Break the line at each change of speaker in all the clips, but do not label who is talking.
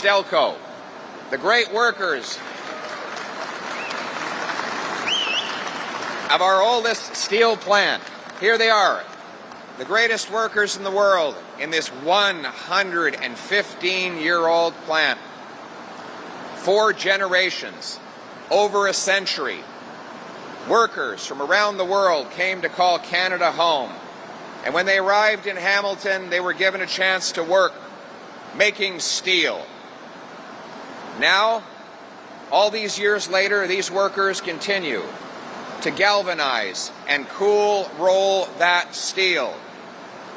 Stelco, the great workers of our oldest steel plant. Here they are, the greatest workers in the world in this 115-year-old plant. 4 generations, over a century. Workers from around the world came to call Canada home. And when they arrived in Hamilton, they were given a chance to work making steel. Now, all these years later, these workers continue to galvanize and roll that steel.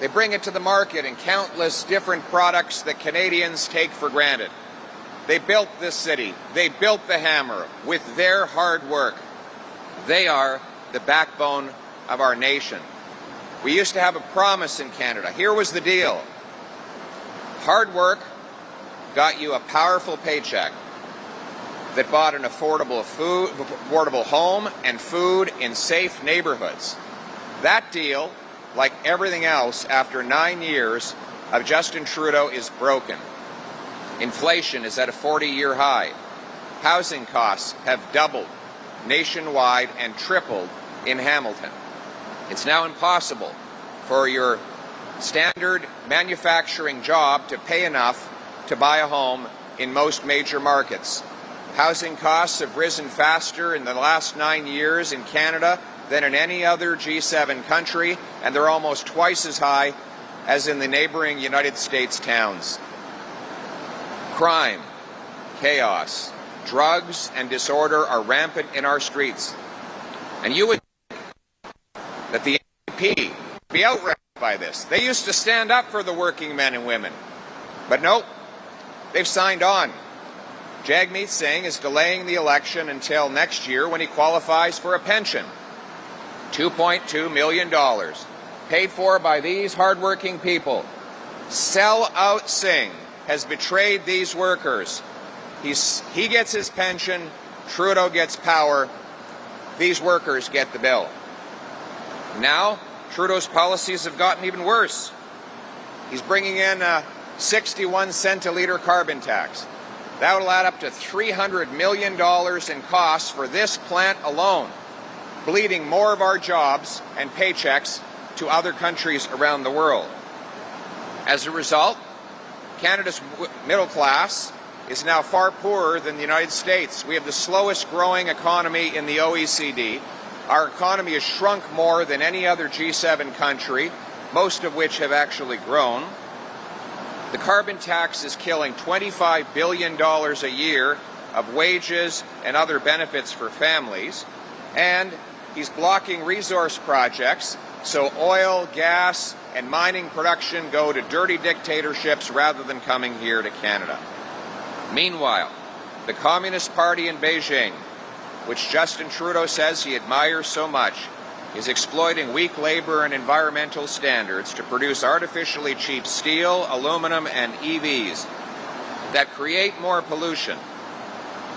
They bring it to the market in countless different products that Canadians take for granted. They built this city. They built the hammer with their hard work. They are the backbone of our nation. We used to have a promise in Canada. Here was the deal. Hard work got you a powerful paycheck that bought an affordable home and food in safe neighborhoods. That deal, like everything else after 9 years of Justin Trudeau, is broken. Inflation is at a 40-year high. Housing costs have doubled nationwide and tripled in Hamilton. It's now impossible for your standard manufacturing job to pay enough to buy a home in most major markets. Housing costs have risen faster in the last 9 years in Canada than in any other G7 country, and they're almost twice as high as in the neighboring United States towns. Crime, chaos, drugs, and disorder are rampant in our streets. And you would think that the NDP would be outraged by this. They used to stand up for the working men and women. But nope, they've signed on. Jagmeet Singh is delaying the election until next year when he qualifies for a pension. $2.2 million, paid for by these hardworking people. Sell-out Singh has betrayed these workers. He gets his pension, Trudeau gets power, these workers get the bill. Now, Trudeau's policies have gotten even worse. He's bringing in a 61 cent a litre carbon tax. That will add up to $300 million in costs for this plant alone, bleeding more of our jobs and paychecks to other countries around the world. As a result, Canada's middle class is now far poorer than the United States. We have the slowest growing economy in the OECD. Our economy has shrunk more than any other G7 country, most of which have actually grown. The carbon tax is killing $25 billion a year of wages and other benefits for families, and he's blocking resource projects so oil, gas, and mining production go to dirty dictatorships rather than coming here to Canada. Meanwhile, the Communist Party in Beijing, which Justin Trudeau says he admires so much, is exploiting weak labor and environmental standards to produce artificially cheap steel, aluminum, and EVs that create more pollution.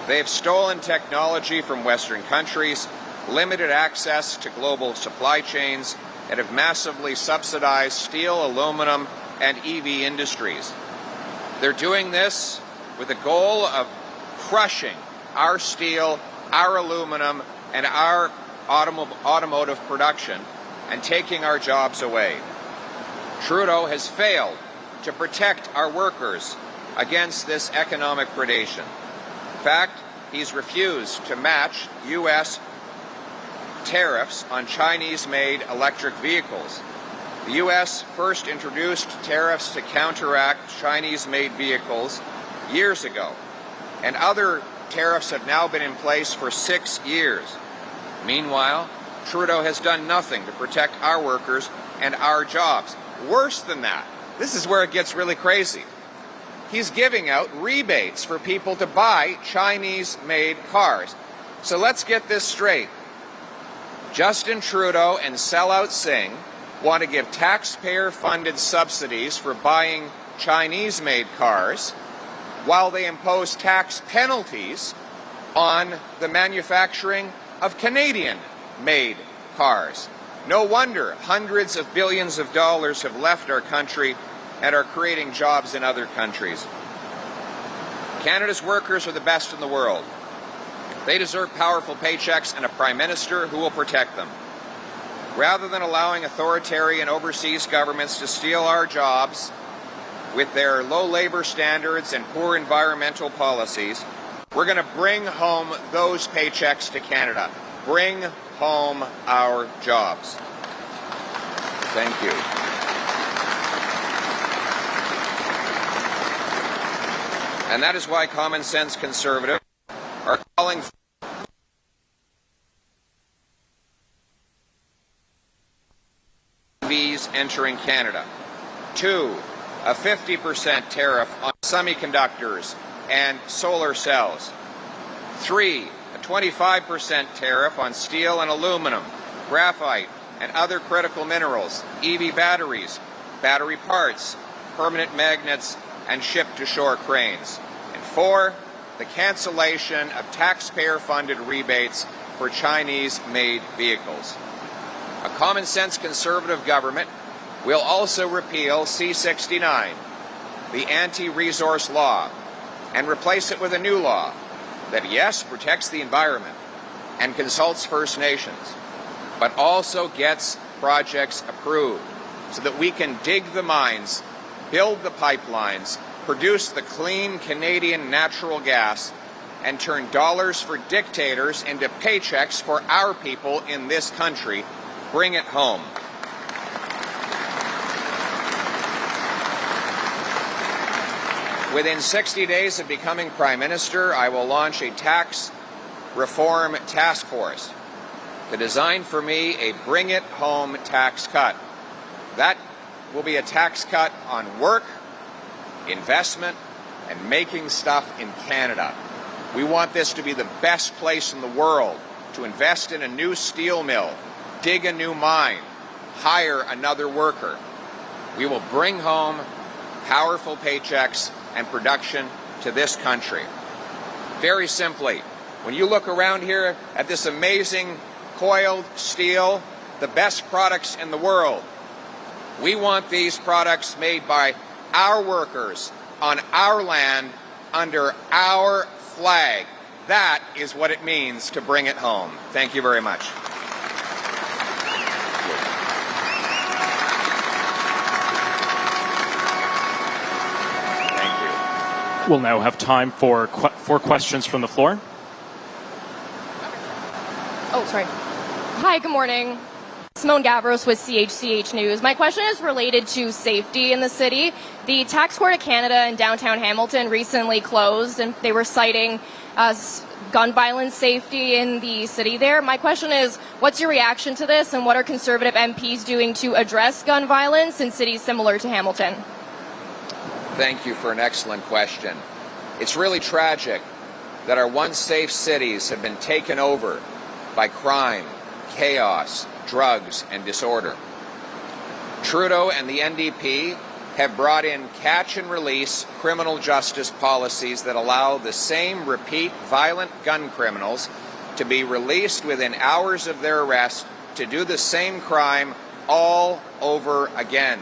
They have stolen technology from Western countries, limited access to global supply chains, and have massively subsidized steel, aluminum, and EV industries. They're doing this with the goal of crushing our steel, our aluminum, and our automotive production and taking our jobs away. Trudeau has failed to protect our workers against this economic predation. In fact, he's refused to match U.S. tariffs on Chinese-made electric vehicles. The U.S. first introduced tariffs to counteract Chinese-made vehicles years ago, and other tariffs have now been in place for 6 years. Meanwhile, Trudeau has done nothing to protect our workers and our jobs. Worse than that, this is where it gets really crazy. He's giving out rebates for people to buy Chinese-made cars. So let's get this straight. Justin Trudeau and sellout Singh want to give taxpayer-funded subsidies for buying Chinese-made cars, while they impose tax penalties on the manufacturing of Canadian-made cars. No wonder hundreds of billions of dollars have left our country and are creating jobs in other countries. Canada's workers are the best in the world. They deserve powerful paychecks and a Prime Minister who will protect them. Rather than allowing authoritarian overseas governments to steal our jobs with their low labor standards and poor environmental policies, we're going to bring home those paychecks to Canada. Bring home our jobs. Thank you. And that is why Common Sense Conservatives are calling for EVs entering Canada. 2, a 50% tariff on semiconductors and solar cells. 3, a 25% tariff on steel and aluminum, graphite, and other critical minerals, EV batteries, battery parts, permanent magnets, and ship-to-shore cranes. And 4, the cancellation of taxpayer-funded rebates for Chinese-made vehicles. A common-sense Conservative government will also repeal C-69, the anti-resource law, and replace it with a new law that, yes, protects the environment and consults First Nations, but also gets projects approved so that we can dig the mines, build the pipelines, produce the clean Canadian natural gas, and turn dollars for dictators into paychecks for our people in this country. Bring it home. Within 60 days of becoming Prime Minister, I will launch a tax reform task force to design for me a bring it home tax cut. That will be a tax cut on work, investment, and making stuff in Canada. We want this to be the best place in the world to invest in a new steel mill, dig a new mine, hire another worker. We will bring home powerful paychecks and production to this country. Very simply, when you look around here at this amazing coiled steel, the best products in the world, we want these products made by our workers on our land under our flag. That is what it means to bring it home. Thank you very much.
We'll now have time for questions from the floor.
Oh, sorry. Hi, good morning. Simone Gavros with CHCH News. My question is related to safety in the city. The Tax Court of Canada in downtown Hamilton recently closed, and they were citing gun violence safety in the city there. My question is, what's your reaction to this, and what are Conservative MPs doing to address gun violence in cities similar to Hamilton?
Thank you for an excellent question. It's really tragic that our once safe cities have been taken over by crime, chaos, drugs, and disorder. Trudeau and the NDP have brought in catch-and-release criminal justice policies that allow the same repeat violent gun criminals to be released within hours of their arrest to do the same crime all over again.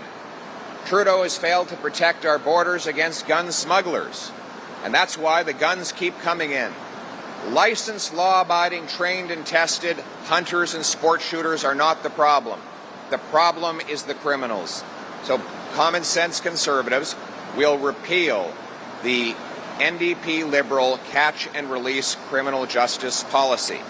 Trudeau has failed to protect our borders against gun smugglers, and that's why the guns keep coming in. Licensed, law-abiding, trained and tested hunters and sport shooters are not the problem. The problem is the criminals. So Common Sense Conservatives will repeal the NDP Liberal catch-and-release criminal justice policy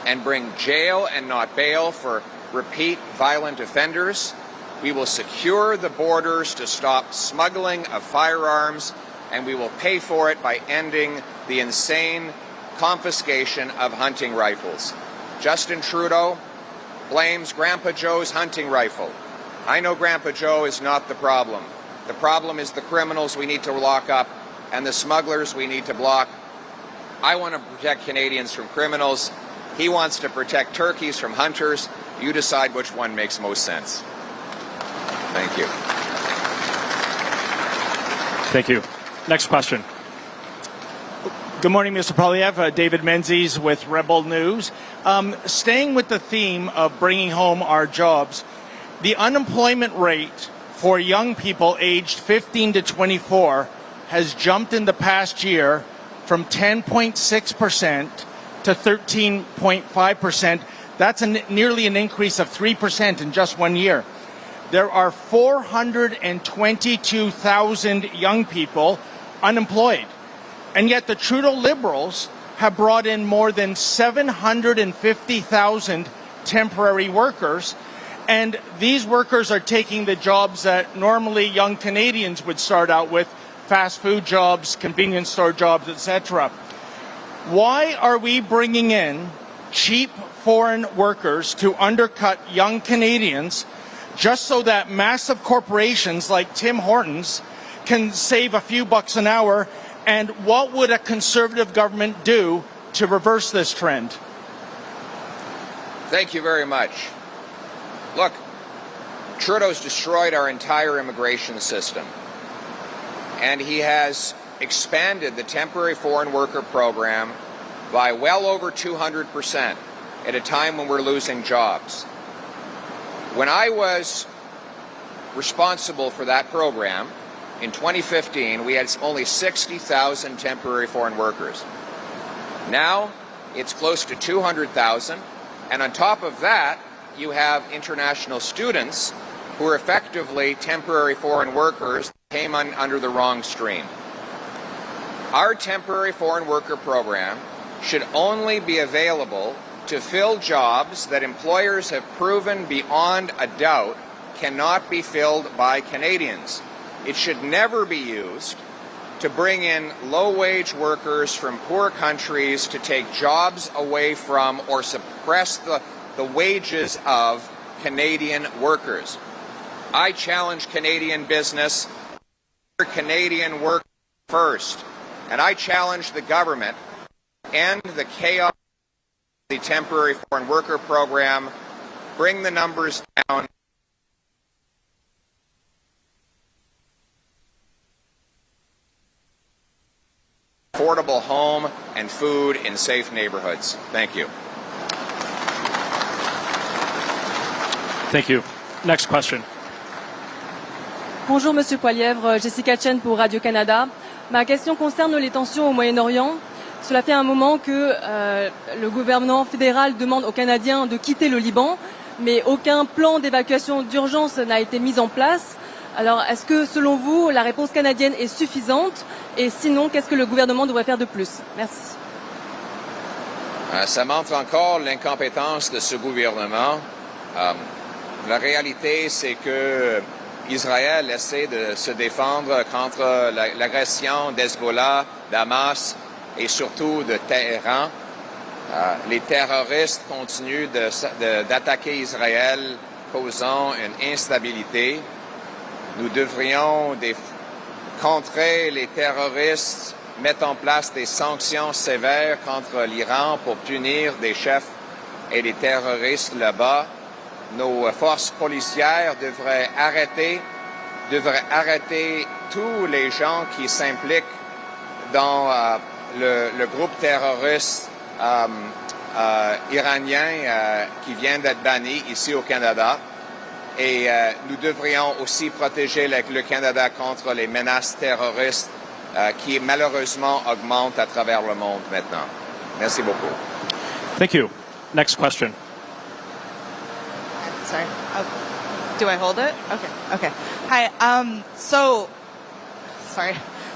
and bring jail and not bail for repeat violent offenders. We will secure the borders to stop smuggling of firearms, and we will pay for it by ending the insane confiscation of hunting rifles. Justin Trudeau blames Grandpa Joe's hunting rifle. I know Grandpa Joe is not the problem. The problem is the criminals we need to lock up and the smugglers we need to block. I want to protect Canadians from criminals. He wants to protect turkeys from hunters. You decide which one makes most sense. Thank you.
Thank you. Next question.
Good morning, Mr. Poilievre. David Menzies with Rebel News. Staying with the theme of bringing home our jobs, the unemployment rate for young people aged 15 to 24 has jumped in the past year from 10.6% to 13.5%. That's nearly an increase of 3% in just 1 year. There are 422,000 young people unemployed. And yet the Trudeau Liberals have brought in more than 750,000 temporary workers. And these workers are taking the jobs that normally young Canadians would start out with, fast food jobs, convenience store jobs, etc. Why are we bringing in cheap foreign workers to undercut young Canadians just so that massive corporations like Tim Hortons can save a few bucks an hour? And what would a Conservative government do to reverse this trend?
Thank you very much. Look, Trudeau's destroyed our entire immigration system, and he has expanded the temporary foreign worker program by well over 200% at a time when we're losing jobs. When I was responsible for that program in 2015, we had only 60,000 temporary foreign workers. Now it's close to 200,000, and on top of that, you have international students who are effectively temporary foreign workers that came under the wrong stream. Our temporary foreign worker program should only be available to fill jobs that employers have proven beyond a doubt cannot be filled by Canadians. It should never be used to bring in low-wage workers from poor countries to take jobs away from or suppress the wages of Canadian workers. I challenge Canadian business, Canadian work first, and I challenge the government to end the chaos of the temporary foreign worker program, bring the numbers down, affordable home and food in safe neighborhoods. Thank you.
Thank you. Next question.
Bonjour Monsieur Poilievre, Jessica Chen pour Radio-Canada. Ma question concerne les tensions au Moyen-Orient. Cela fait un moment que le gouvernement fédéral demande aux Canadiens de quitter le Liban, mais aucun plan d'évacuation d'urgence n'a été mis en place. Alors, est-ce que, selon vous, la réponse canadienne est suffisante? Et sinon, qu'est-ce que le gouvernement devrait faire de plus? Merci.
Ça montre encore l'incompétence de ce gouvernement. La réalité, c'est que Israël essaie de se défendre contre l'agression d'Hezbollah, d'Hamas et surtout de Téhéran. Les terroristes continuent d'attaquer Israël, causant une instabilité. Nous devrions contrer les terroristes, mettre en place des sanctions sévères contre l'Iran pour punir des chefs et des terroristes là-bas. Nos forces policières devraient arrêter tous les gens qui s'impliquent dans le groupe terroriste iranien qui vient d'être banni ici au Canada. Et nous devrions aussi protéger le Canada contre les menaces terroristes qui malheureusement augmentent à travers le monde maintenant. Merci beaucoup.
Thank you. Next question.
Sorry. Do I hold it? Okay. Hi. Sorry.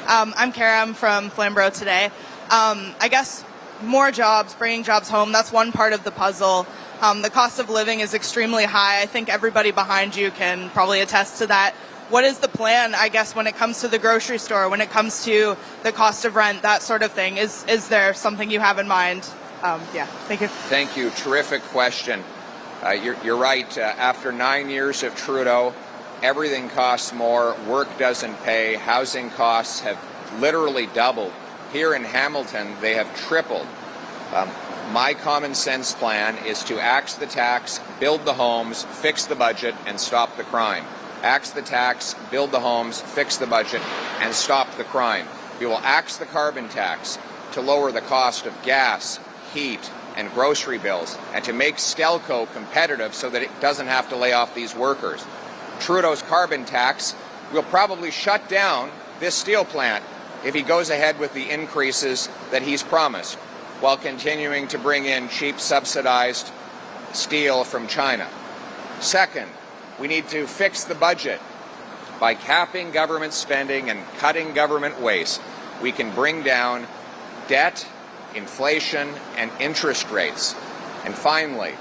I'm Kara. I'm from Flamborough today. I guess more jobs, bringing jobs home, that's one part of the puzzle. The cost of living is extremely high. I think everybody behind you can probably attest to that. What is the plan, I guess, when it comes to the grocery store, when it comes to the cost of rent, that sort of thing? Is there something you have in mind? Yeah, thank you.
Thank you. Terrific question. You're right. After 9 years of Trudeau, everything costs more. Work doesn't pay. Housing costs have literally doubled. Here in Hamilton, they have tripled. My common sense plan is to axe the tax, build the homes, fix the budget, and stop the crime. Axe the tax, build the homes, fix the budget, and stop the crime. We will axe the carbon tax to lower the cost of gas, heat, and grocery bills, and to make Stelco competitive so that it doesn't have to lay off these workers. Trudeau's carbon tax will probably shut down this steel plant if he goes ahead with the increases that he's promised, while continuing to bring in cheap subsidized steel from China. Second, we need to fix the budget. By capping government spending and cutting government waste, we can bring down debt, inflation, and interest rates. And finally,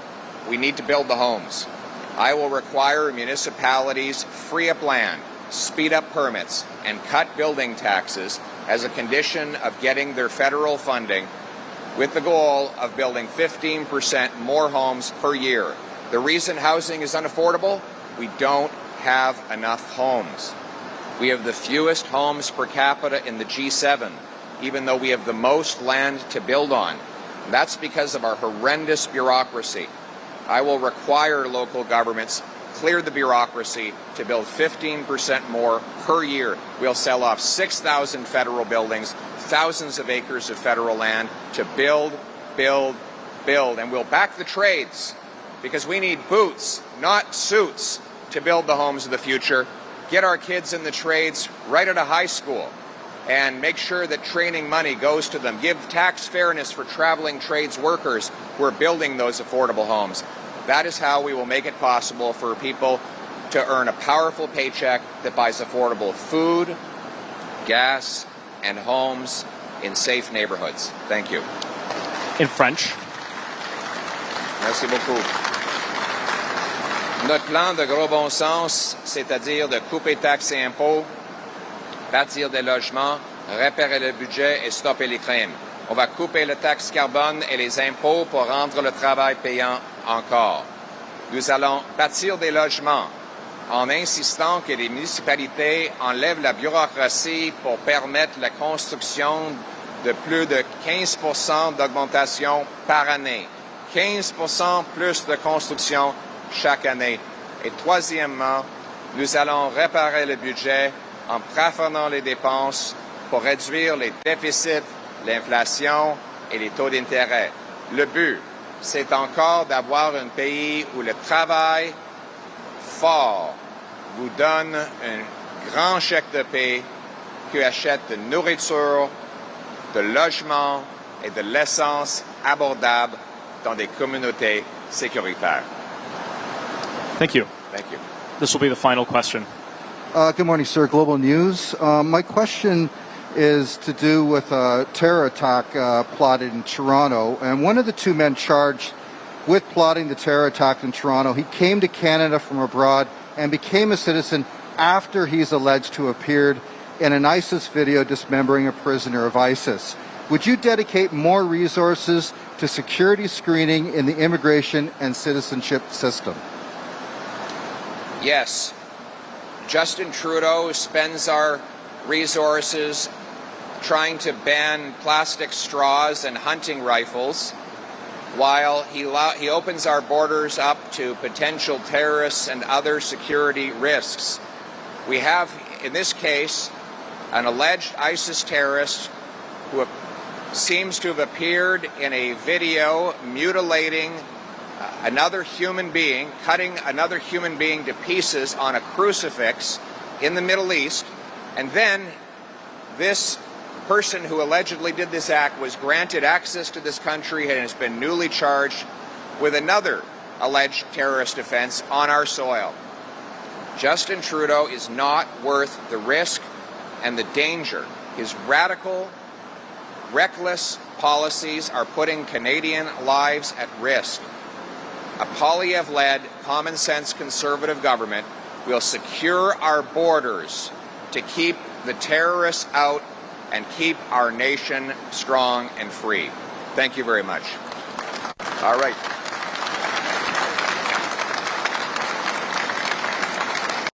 we need to build the homes. I will require municipalities free up land, speed up permits, and cut building taxes as a condition of getting their federal funding, with the goal of building 15% more homes per year. The reason housing is unaffordable? We don't have enough homes. We have the fewest homes per capita in the G7, even though we have the most land to build on. That's because of our horrendous bureaucracy. I will require local governments clear the bureaucracy to build 15% more per year. We'll sell off 6,000 federal buildings, thousands of acres of federal land to build, build, build. And we'll back the trades, because we need boots, not suits, to build the homes of the future. Get our kids in the trades right out of high school and make sure that training money goes to them. Give tax fairness for traveling trades workers who are building those affordable homes. That is how we will make it possible for people to earn a powerful paycheck that buys affordable food, gas, and homes in safe neighborhoods. Thank you.
In French.
Merci beaucoup. Notre plan de gros bon sens, c'est-à-dire de couper taxes et impôts, bâtir des logements, réparer le budget et stopper les crimes. On va couper les taxes carbone et les impôts pour rendre le travail payant encore. Nous allons bâtir des logements en insistant que les municipalités enlèvent la bureaucratie pour permettre la construction de plus de 15% d'augmentation par année. 15% plus de construction chaque année. Et troisièmement, nous allons réparer le budget en plafonnant les dépenses pour réduire les déficits, l'inflation et les taux d'intérêt. Le but, c'est encore d'avoir un pays où le travail fort vous donne un grand chèque de paie qui achète de nourriture, de logement et de l'essence abordable dans des communautés sécuritaires.
Thank you.
Thank you.
This will be the final question.
Good morning, sir. Global News. My question is to do with a terror attack plotted in Toronto. And one of the two men charged with plotting the terror attack in Toronto, he came to Canada from abroad and became a citizen after he's alleged to have appeared in an ISIS video dismembering a prisoner of ISIS. Would you dedicate more resources to security screening in the immigration and citizenship system?
Yes. Justin Trudeau spends our resources trying to ban plastic straws and hunting rifles, while he opens our borders up to potential terrorists and other security risks. We have, in this case, an alleged ISIS terrorist who seems to have appeared in a video mutilating another human being, cutting another human being to pieces on a crucifix in the Middle East. And then this person who allegedly did this act was granted access to this country and has been newly charged with another alleged terrorist offense on our soil. Justin Trudeau is not worth the risk and the danger. His radical, reckless policies are putting Canadian lives at risk. A Poilievre-led, common-sense Conservative government will secure our borders to keep the terrorists out and keep our nation strong and free. Thank you very much. All right.